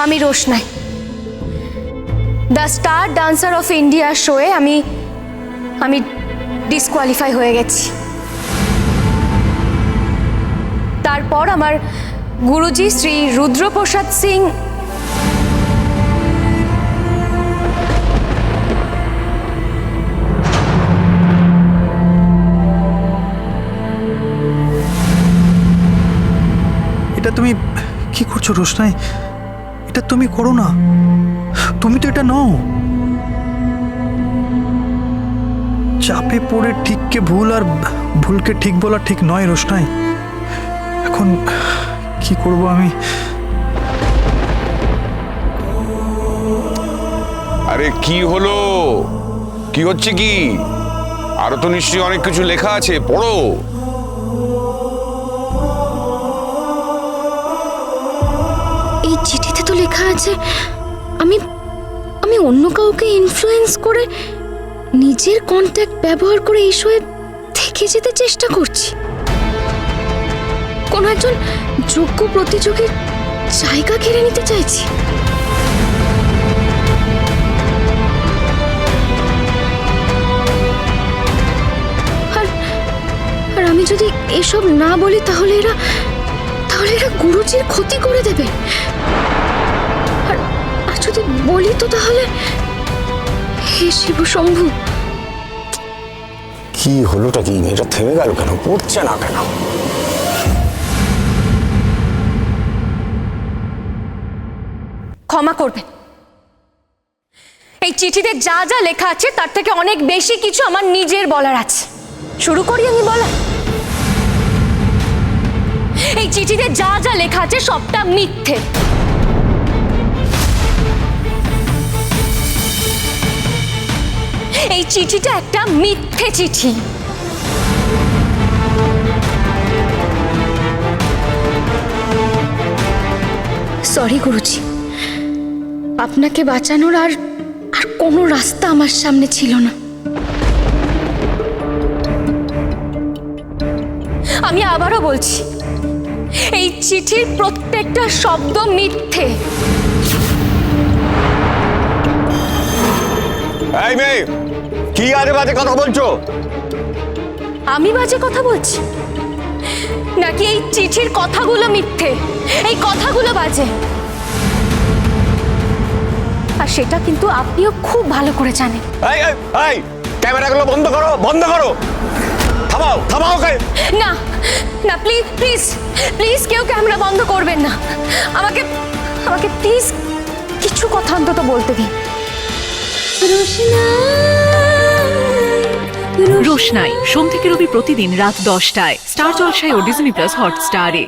আমি Roshnai, the star dancer of India শোয়ে আমি ডিসকোয়ালিফাই হয়ে গেছি। তারপর আমার গুরুজি শ্রী রুদ্রপ্রসাদ সিং এটা তুমি কি করছো রোশনাই? এটা তুমি করো না, তুমি তো এটা নও। চাপে পড়ে ঠিককে ভুল আর ভুলকে ঠিক বলা ঠিক নয় রোশনাই। এখন কি করব আমি? আরে কি হলো, কি হচ্ছে কি? আরো তো নিশ্চয়ই অনেক কিছু লেখা আছে, পড়ো। এই চিঠিতে তো লেখা আছে আমি আমি অন্য কাউকে ইনফ্লুয়েন্স করে নিজের কন্ট্যাক্ট ব্যবহার করে এই শোয়ে থেকে যেতে চেষ্টা করছি। কোন একজন যোগ্য প্রতিযোগীর জায়গা কেড়ে নিতে চাইছি। আর আমি যদি এসব না বলি তাহলে এরা গুরুজির ক্ষতি করে দেবে। আর যদি বলি তো তাহলে হে শিব শম্ভু। কি হলোটা কি? মেয়েটা থেমে গেল কেন? পড়ছে না কেন? ক্ষমা করবেন, এই চিঠিতে যা যা লেখা আছে তার থেকে অনেক বেশি কিছু আমার নিজের বলার আছে। শুরু করি আমি বলা। এই চিঠিতে যা যা লেখা আছে সবটা মিথ্যে। এই চিঠিটা একটা মিথ্যে চিঠি। সরি গুরুজি, আপনাকে বাঁচানোর আর কোনো রাস্তা আমার সামনে ছিল না। আমি আবারও বলছি, এই চিঠির প্রত্যেকটা শব্দ মিথ্যে। এই মেয়ে, কি আজে বাজে কথা বলছো? আমি বাজে কথা বলছি নাকি এই চিঠির কথাগুলো মিথ্যে? এই কথাগুলো বাজে, আর সেটা কিন্তু আপনিও খুব ভালো করে জানেন। এই এই এই, ক্যামেরাগুলো বন্ধ করো, বন্ধ করো। থামাও থামাও। না না, প্লিজ প্লিজ প্লিজ, কেউ ক্যামেরা বন্ধ করবেন না। আমাকে আমাকে প্লিজ কিছু কথা অন্তত বলতে দিন। রোশনাই সোম থেকে রবি প্রতিদিন রাত 10টায় স্টার জলসায় ও ডিজনি প্লাস হটস্টারে।